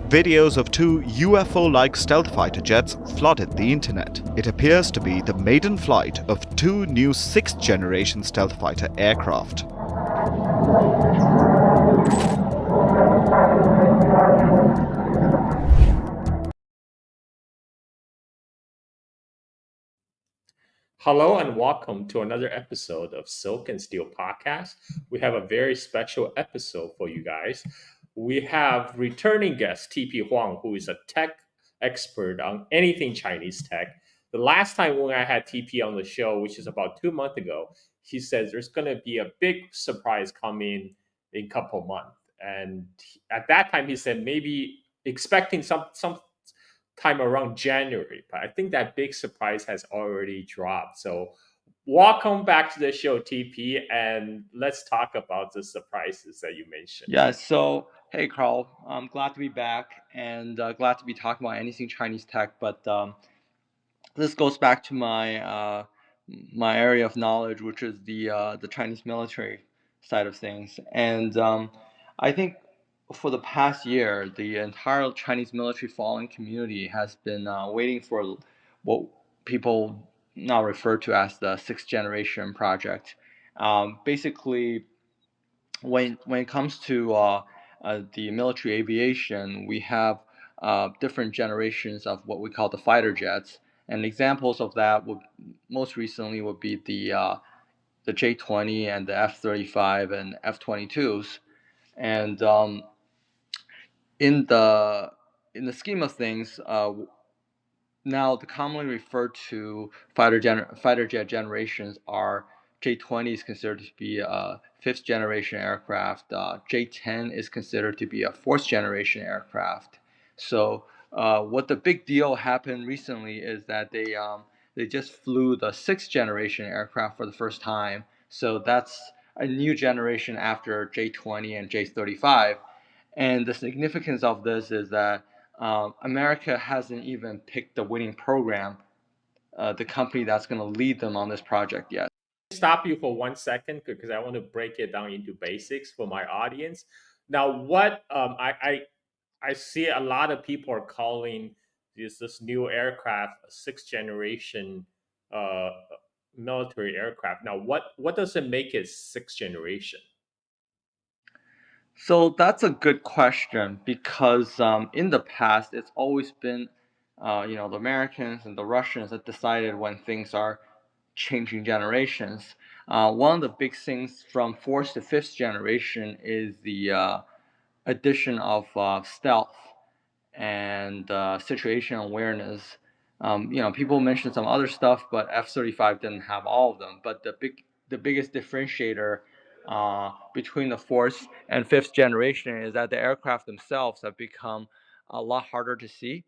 Videos of two UFO-like stealth fighter jets flooded the internet. It appears to be the maiden flight of two new 6th-generation stealth fighter aircraft. Hello and welcome to another episode of Silk and Steel Podcast. We have a very special episode for you guys. We have returning guest TP Huang, who is a tech expert on anything Chinese tech. The last time when I had TP on the show, which is about 2 months ago, he says there's going to be a big surprise coming in a couple months. And at that time, he said maybe expecting some time around January, but I think that big surprise has already dropped. So, welcome back to the show, TP, and let's talk about the surprises that you mentioned. Yeah, so hey, Carl, I'm glad to be back and glad to be talking about anything Chinese tech. But this goes back to my area of knowledge, which is the Chinese military side of things. And I think for the past year, the entire Chinese military following community has been waiting for what people now refer to as the 6th generation project. Basically, when it comes to the military aviation, we have different generations of what we call the fighter jets, and examples of that would most recently would be the J-20 and the F-35 and F-22s, and in the in the scheme of things, now, the commonly referred to fighter jet generations are J-20 is considered to be a 5th-generation aircraft. J-10 is considered to be a 4th-generation aircraft. So, what the big deal happened recently is that they just flew the 6th-generation aircraft for the first time. So that's a new generation after J-20 and J-35. And the significance of this is that America hasn't even picked the winning program, the company that's going to lead them on this project yet. Stop you for 1 second because I want to break it down into basics for my audience. Now, what I see a lot of people are calling this new aircraft a 6th generation uh, military aircraft. Now, what does it make it 6th generation? So that's a good question because in the past, it's always been, the Americans and the Russians that decided when things are changing generations. One of the big things from 4th to 5th generation is the addition of stealth and situation awareness. People mentioned some other stuff, but F-35 didn't have all of them. But the biggest differentiator between the 4th and 5th generation is that the aircraft themselves have become a lot harder to see.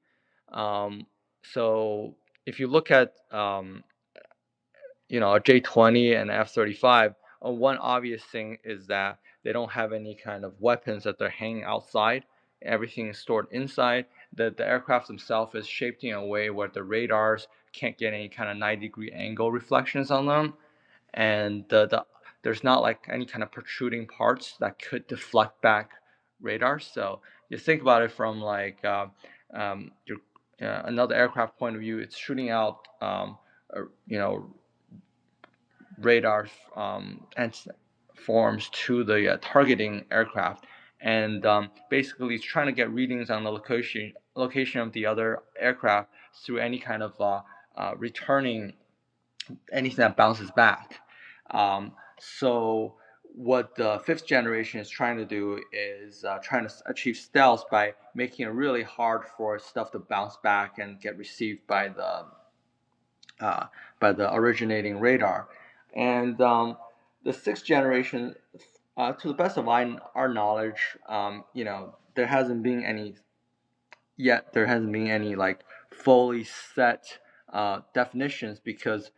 So if you look at a J-20 and F-35, one obvious thing is that they don't have any kind of weapons that they're hanging outside. Everything is stored inside. The aircraft themselves is shaped in a way where the radars can't get any kind of 90-degree angle reflections on them, and there's not like any kind of protruding parts that could deflect back radars. So you think about it from like your another aircraft point of view, it's shooting out you know radar and forms to the targeting aircraft, and basically it's trying to get readings on the location of the other aircraft through any kind of returning anything that bounces back. So what the 5th generation is trying to do is trying to achieve stealth by making it really hard for stuff to bounce back and get received uh, by the originating radar. And the 6th generation, to the best of our knowledge, there hasn't been any yet. There hasn't been any like fully set definitions because,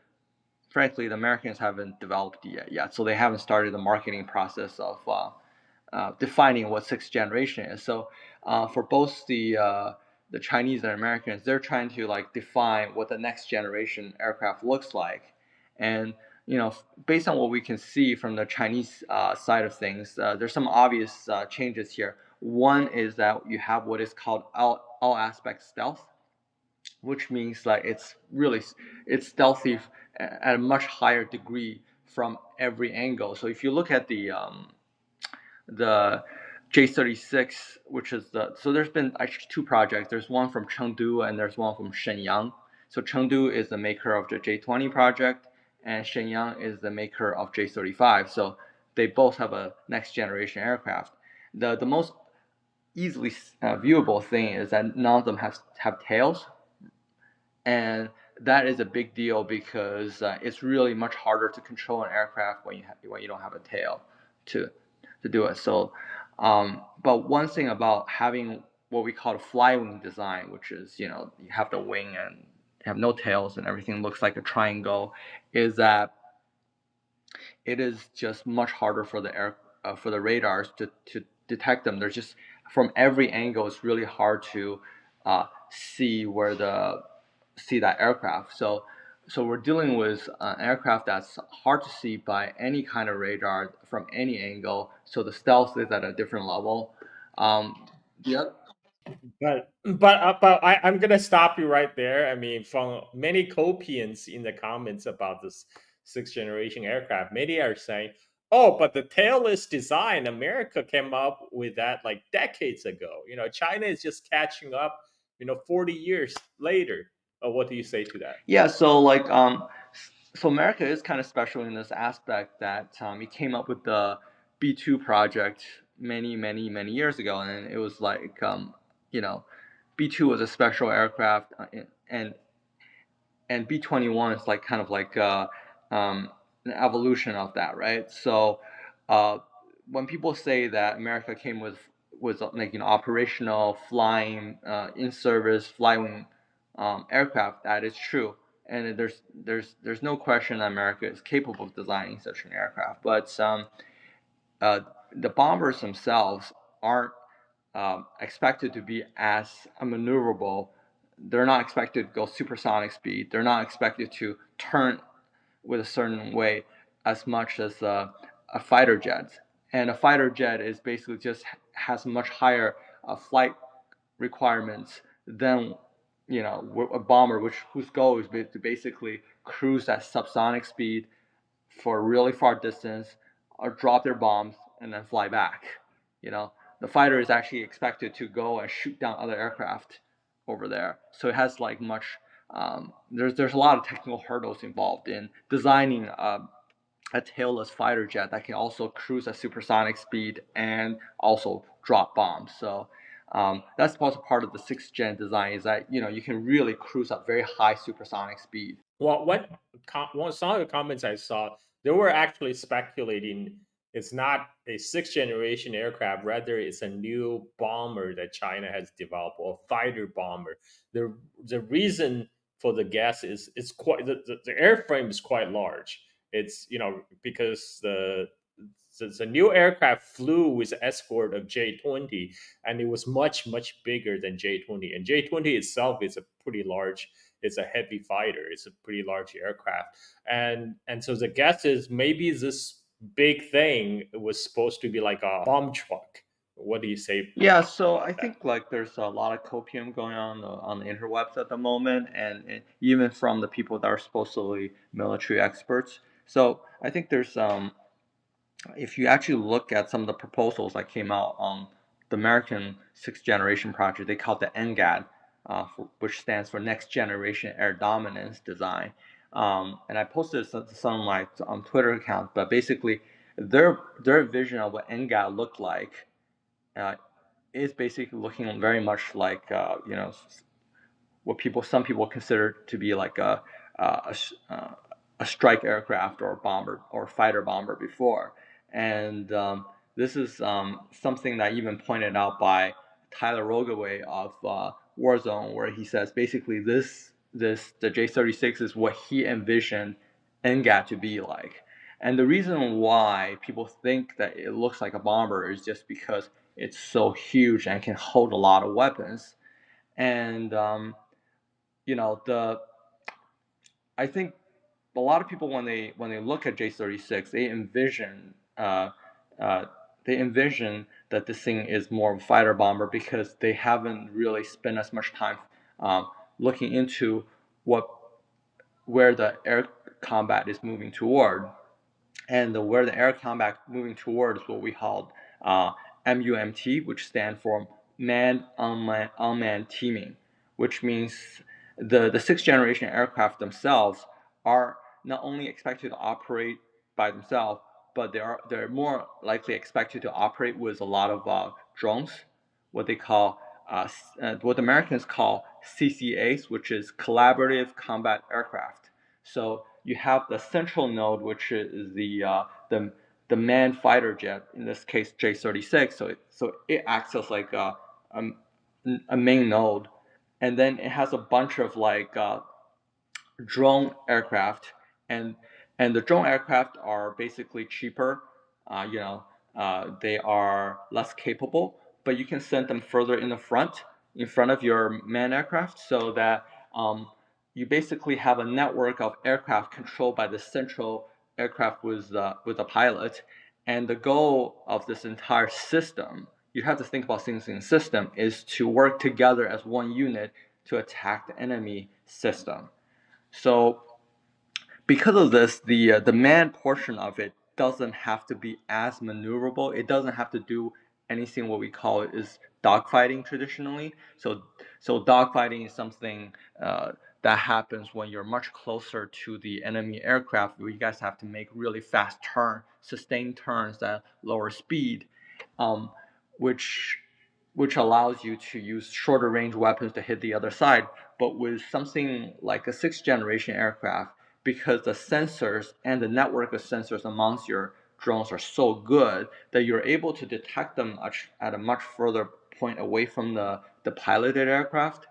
frankly, the Americans haven't developed it yet. So they haven't started the marketing process of defining what 6th generation is. So for both the Chinese and Americans, they're trying to like define what the next generation aircraft looks like, and based on what we can see from the Chinese side of things, there's some obvious changes here. One is that you have what is called all aspect stealth, which means like it's stealthy at a much higher degree from every angle. So if you look at the J36, which is there's been actually two projects. There's one from Chengdu and there's one from Shenyang. So Chengdu is the maker of the J20 project, and Shenyang is the maker of J35. So they both have a next generation aircraft. The most easily viewable thing is that none of them have tails, and that is a big deal because it's really much harder to control an aircraft when you don't have a tail to do it. So, but one thing about having what we call a flywing design, which is you have the wing and have no tails and everything looks like a triangle, is that it is just much harder for the radars to detect them. There's just from every angle, it's really hard to see see that aircraft. So we're dealing with an aircraft that's hard to see by any kind of radar from any angle. So the stealth is at a different level. Yeah. I'm gonna stop you right there. I mean, from many copians in the comments about this sixth generation aircraft, many are saying, "Oh, but the tailless design, America came up with that like decades ago. China is just catching up. 40 years later." What do you say to that? Yeah, so America is kind of special in this aspect that it came up with the B2 project many years ago, and it was like you know B2 was a special aircraft, and B21 is like kind of like an evolution of that, right? So uh, when people say that America came with like operational flying in service flying aircraft, that is true, and there's no question that America is capable of designing such an aircraft, but uh, the bombers themselves aren't expected to be as maneuverable. They're not expected to go supersonic speed. They're not expected to turn with a certain way as much as a fighter jet. And a fighter jet is basically just has much higher flight requirements than a bomber, whose goal is to basically cruise at subsonic speed for a really far distance or drop their bombs and then fly back. You know, the fighter is actually expected to go and shoot down other aircraft over there. So it has like much. There's a lot of technical hurdles involved in designing a tailless fighter jet that can also cruise at supersonic speed and also drop bombs. So that's also part of the sixth gen design is that you can really cruise at very high supersonic speed. Well, some of the comments I saw, they were actually speculating it's not a sixth generation aircraft, rather it's a new bomber that China has developed, or a fighter bomber. The reason for the guess is it's quite the airframe is quite large. It's because the new aircraft flew with escort of J-20, and it was much bigger than J-20. And J-20 itself is a pretty large. It's a heavy fighter. It's a pretty large aircraft, and so the guess is maybe this big thing was supposed to be like a bomb truck. What do you say Yeah, so I about that? think like there's a lot of copium going on the interwebs at the moment, and even from the people that are supposedly military experts. So I think there's if you actually look at some of the proposals that came out on the American sixth generation project, they call it the NGAD, which stands for Next Generation Air Dominance Design. And I posted some like on Twitter account, but basically their vision of what NGAD looked like uh, is basically looking very much like what some people consider to be like a, a strike aircraft or a bomber or fighter bomber before, and this is something that even pointed out by Tyler Rogaway of Warzone, where he says basically the J36 is what he envisioned NGAT to be like. And the reason why people think that it looks like a bomber is just because it's so huge and can hold a lot of weapons. And the I think a lot of people when they look at J36, uh, they envision that this thing is more of a fighter bomber because they haven't really spent as much time looking into where the air combat is moving toward. And where the air combat moving towards what we call MUMT, which stands for manned unmanned teaming, which means the sixth generation aircraft themselves are not only expected to operate by themselves, but they're more likely expected to operate with a lot of drones, what they call what Americans call CCAs, which is collaborative combat aircraft. So you have the central node, which is the manned fighter jet, in this case J-36. So it acts as like a main node, and then it has a bunch of like drone aircraft, and the drone aircraft are basically cheaper. They are less capable, but you can send them further in front of your manned aircraft, so that you basically have a network of aircraft controlled by the central aircraft with a pilot. And the goal of this entire system, you have to think about things in system, is to work together as one unit to attack the enemy system. So because of this, the manned portion of it doesn't have to be as maneuverable. It doesn't have to do anything what we call is dogfighting traditionally. So dogfighting is something that happens when you're much closer to the enemy aircraft, where you guys have to make really fast sustained turns at lower speed, um, which allows you to use shorter range weapons to hit the other side. But with something like a sixth generation aircraft, because the sensors and the network of sensors amongst your drones are so good that you're able to detect them at a much further point away from the piloted aircraft,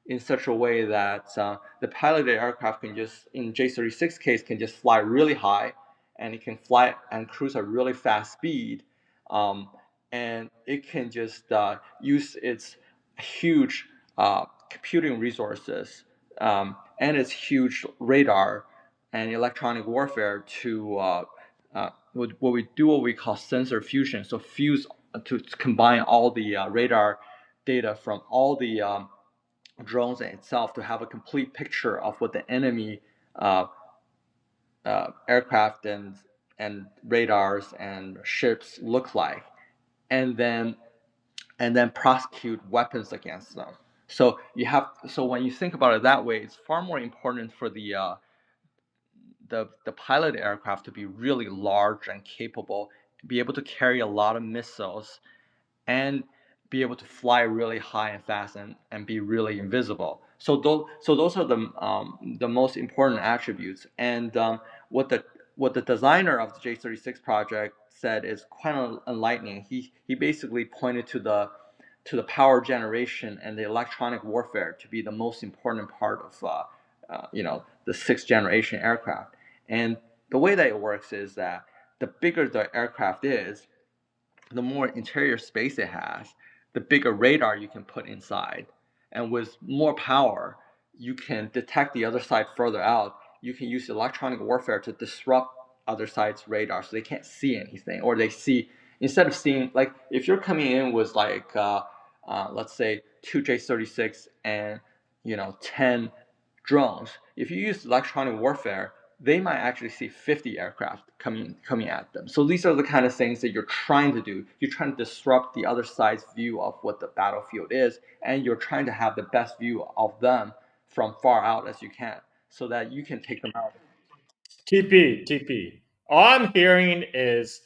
in such a way that the piloted aircraft can just, in J-36 case, can just fly really high, and it can fly and cruise at really fast speed. Um, and it can just use its huge computing resources and its huge radar and electronic warfare to what we call sensor fusion. So fuse to combine all the radar data from all the drones itself to have a complete picture of what the enemy uh, aircraft and radars and ships look like, and then prosecute weapons against them. So when you think about it that way, it's far more important for the pilot aircraft to be really large and capable, be able to carry a lot of missiles, and be able to fly really high and fast, and be really invisible. So those are the most important attributes. And what the designer of the J-36 project said is quite enlightening. He basically pointed to the power generation and the electronic warfare to be the most important part of the sixth generation aircraft. And the way that it works is that the bigger the aircraft is, the more interior space it has, the bigger radar you can put inside. And with more power, you can detect the other side further out. You can use electronic warfare to disrupt other side's radar so they can't see anything, or they see, instead of seeing, like if you're coming in with like let's say two J-36 and 10 drones, if you use electronic warfare, they might actually see 50 aircraft coming at them. So these are the kind of things that you're trying to do. You're trying to disrupt the other side's view of what the battlefield is, and you're trying to have the best view of them from far out as you can, so that you can take them out. TP. All I'm hearing is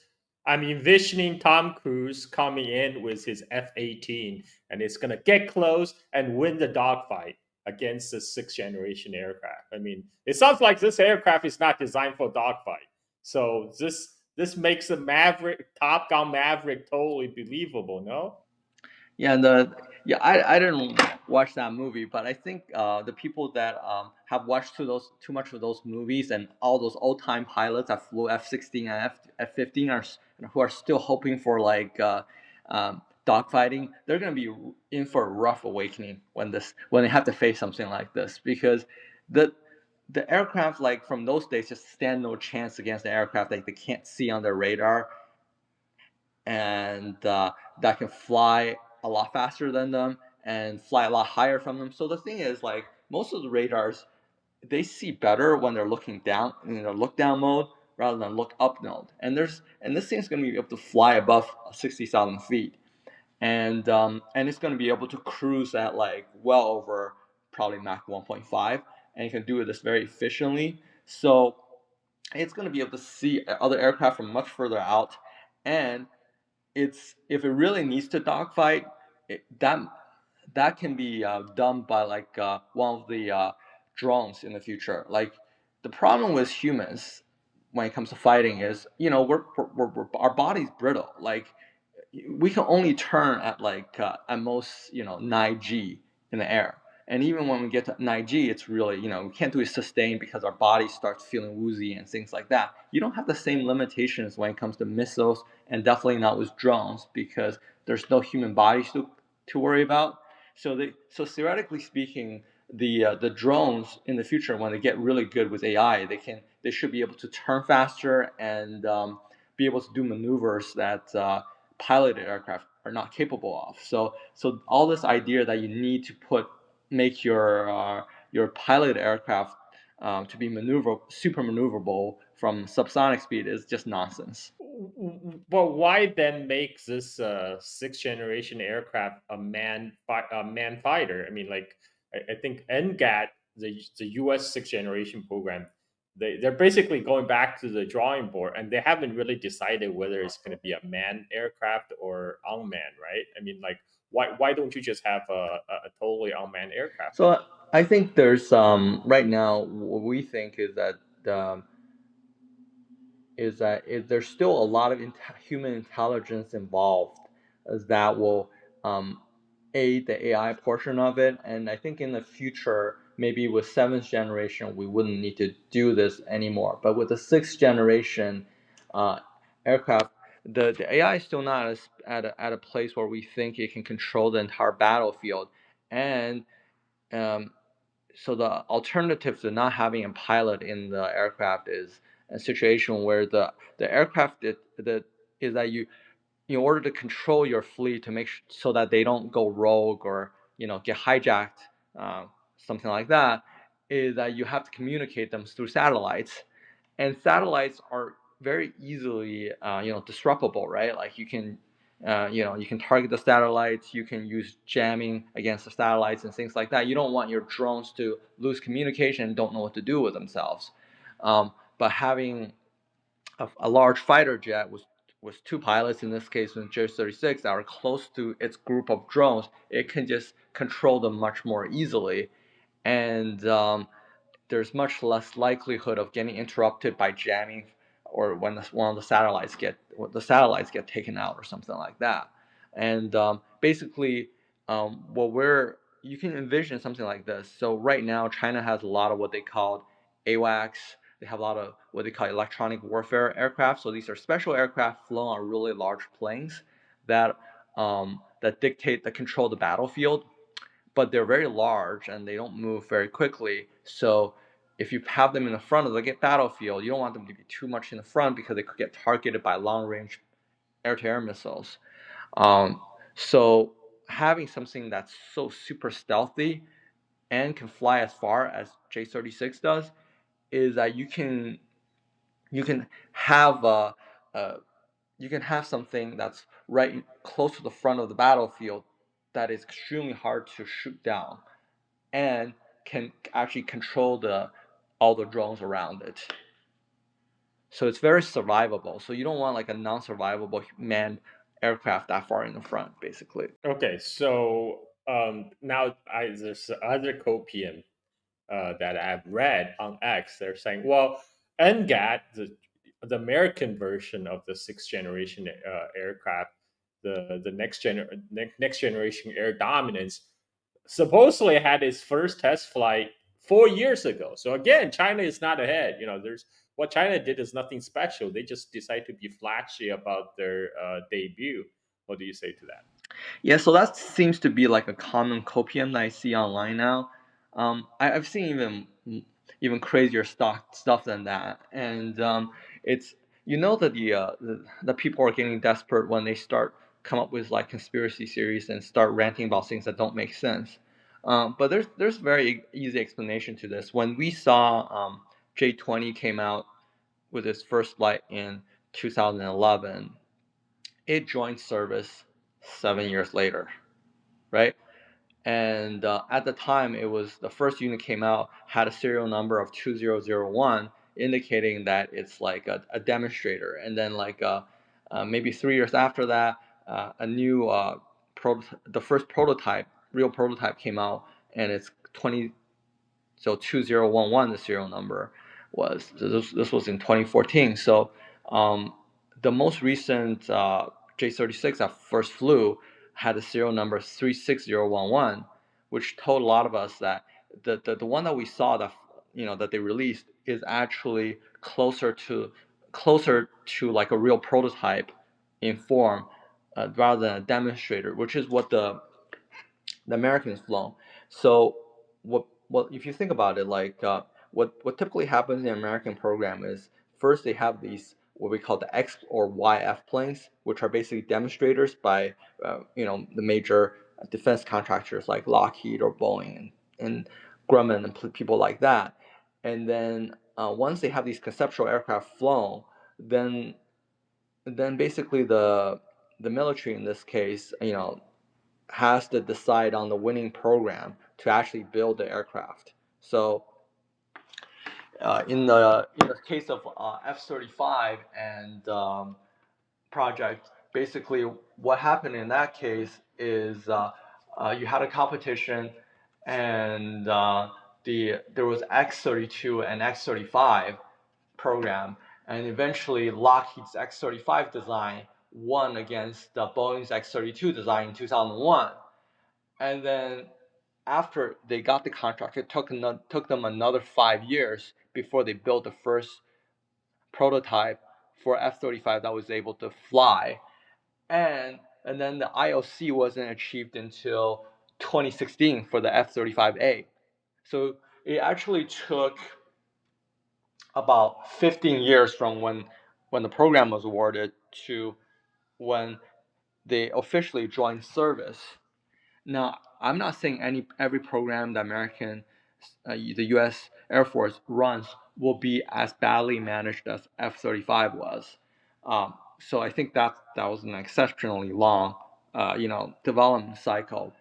I'm envisioning Tom Cruise coming in with his F-18, and it's gonna get close and win the dogfight against the sixth generation aircraft. I mean, it sounds like this aircraft is not designed for dogfight. So this makes the Maverick, Top Gun Maverick, totally believable. No. Yeah, I didn't watch that movie, but I think the people that have watched too much of those movies, and all those old time pilots that flew F-16 and F-15 who are still hoping for like dogfighting, they're gonna be in for a rough awakening when they have to face something like this, because the the aircraft like from those days just stand no chance against the aircraft that they can't see on their radar. and that can fly a lot faster than them and fly a lot higher from them. So the thing is, like, most of the radars, they see better when they're looking down in the look down mode rather than look up mode. And this thing's going to be able to fly above 60,000 feet, and it's going to be able to cruise at like well over probably Mach 1.5, and you can do this very efficiently. So it's going to be able to see other aircraft from much further out, and it's if it really needs to dogfight, that can be done by like one of the drones in the future. Like, the problem with humans when it comes to fighting is, our body's brittle. Like, we can only turn at like at most 9G in the air, and even when we get to 9G, it's really, we can't do it sustained because our body starts feeling woozy and things like that. You don't have the same limitations when it comes to missiles, and definitely not with drones, because there's no human bodies to worry about. So theoretically speaking, the drones in the future, when they get really good with AI, they should be able to turn faster and be able to do maneuvers that piloted aircraft are not capable of. So all this idea that you need to make your piloted aircraft to be super maneuverable from subsonic speed is just nonsense. But why then make this sixth generation aircraft a man fighter? I mean, like, I think NGAT, the U.S. sixth generation program, they're basically going back to the drawing board, and they haven't really decided whether it's going to be a manned aircraft or unmanned, right? I mean, like, why don't you just have a totally unmanned aircraft then? So I think there's right now what we think um, there's still a lot of human intelligence involved that will um, aid the AI portion of it. And I think in the future, maybe with seventh generation, we wouldn't need to do this anymore. But with the sixth generation uh, aircraft, the AI is still not at a place where we think it can control the entire battlefield. And um, so the alternative to not having a pilot in the aircraft is a situation where the aircraft is that you, in order to control your fleet to make so that they don't go rogue or get hijacked, uh, something like that, is that you have to communicate them through satellites, and satellites are very easily disruptible, right? Like, you can target the satellites, you can use jamming against the satellites and things like that. You don't want your drones to lose communication and don't know what to do with themselves. But having a large fighter jet with two pilots, in this case with J-36, that are close to its group of drones, it can just control them much more easily, and there's much less likelihood of getting interrupted by jamming, or when one of the satellites get taken out or something like that. And basically, what we're you can envision something like this. So right now, China has a lot of what they call AWACS. They have a lot of what they call electronic warfare aircraft. So these are special aircraft flown on really large planes that dictate, that control the battlefield, but they're very large and they don't move very quickly. So if you have them in the front of the battlefield, you don't want them to be too much in the front because they could get targeted by long-range air-to-air missiles. Um, so having something that's so super stealthy and can fly as far as J-36 does is that you can have a you can have something that's right close to the front of the battlefield that is extremely hard to shoot down and can actually control all the drones around it. So it's very survivable. So you don't want like a non-survivable manned aircraft that far in the front, basically. Okay, so now there's other copium that I've read on X. They're saying, well, NGAT, the American version of the sixth generation aircraft, the next generation air dominance, supposedly had its first test flight 4 years ago. So again, China is not ahead. There's what China did is nothing special. They just decide to be flashy about their debut. What do you say to that? Yeah, so that seems to be like a common copium that I see online now. I've seen even crazier stuff than that, and it's you know that the people are getting desperate when they start come up with like conspiracy theories and start ranting about things that don't make sense. But there's very easy explanation to this. When we saw J20 came out with its first flight in 2011, it joined service 7 years later, right? And at the time, it was the first unit came out had a serial number of 2001, indicating that it's like a demonstrator. And then like maybe 3 years after that, a new the first prototype, real prototype, came out, and it's 2011, the serial number was. This was in 2014. So um, the most recent J36 that first flew had a serial number 36011, which told a lot of us that the one that we saw that that they released is actually closer to like a real prototype in form, rather than a demonstrator, which is what the Americans flown. So what if you think about it, like what typically happens in the American program is first they have these what we call the X or YF planes, which are basically demonstrators by the major defense contractors like Lockheed or Boeing and Grumman and people like that. And then once they have these conceptual aircraft flown, then basically the military in this case, has to decide on the winning program to actually build the aircraft. So in the case of F-35 and project, basically what happened in that case is you had a competition, and there was X-32 and X-35 program, and eventually Lockheed's X-35 design won against Boeing's X-32 design in 2001. And then after they got the contract, it took them another 5 years before they built the first prototype for F-35 that was able to fly, and then the IOC wasn't achieved until 2016 for the F-35A. So it actually took about 15 years from when the program was awarded to when they officially joined service. Now, I'm not saying every program the the U.S. Air Force runs will be as badly managed as F-35 was. So I think that was an exceptionally long, development cycle.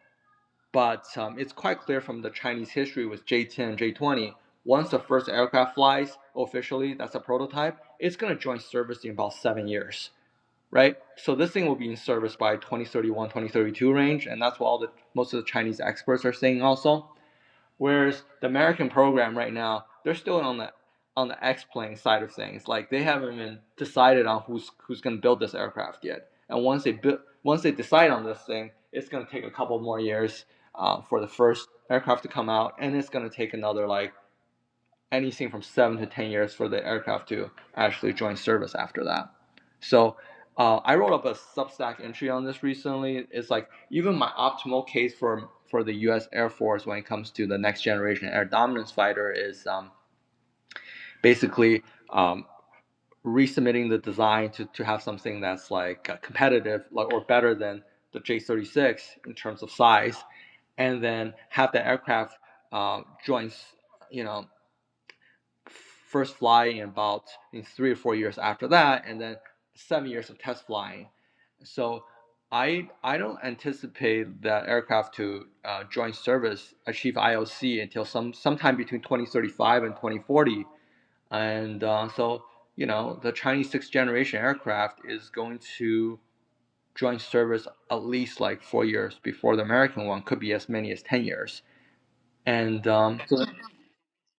But it's quite clear from the Chinese history with J-10 and J-20. Once the first aircraft flies officially, that's a prototype, it's going to join service in about 7 years, right? So this thing will be in service by 2031, 2032 range, and that's what most of the Chinese experts are saying also. Whereas the American program right now, they're still on the X-plane side of things. Like they haven't even decided on who's going to build this aircraft yet. And once they decide on this thing, it's going to take a couple more years for the first aircraft to come out, and it's going to take another like anything from 7 to 10 years for the aircraft to actually join service after that. So I wrote up a Substack entry on this recently. It's like even my optimal case for the U.S. Air Force when it comes to the next generation air dominance fighter is basically resubmitting the design to have something that's like competitive or better than the J-36 in terms of size, and then have the aircraft join, you know, first flying in 3 or 4 years after that, and then 7 years of test flying. So I don't anticipate that aircraft to join service, achieve IOC until sometime between 2035 and 2040, and so the Chinese sixth generation aircraft is going to join service at least like 4 years before the American one, could be as many as 10 years, and so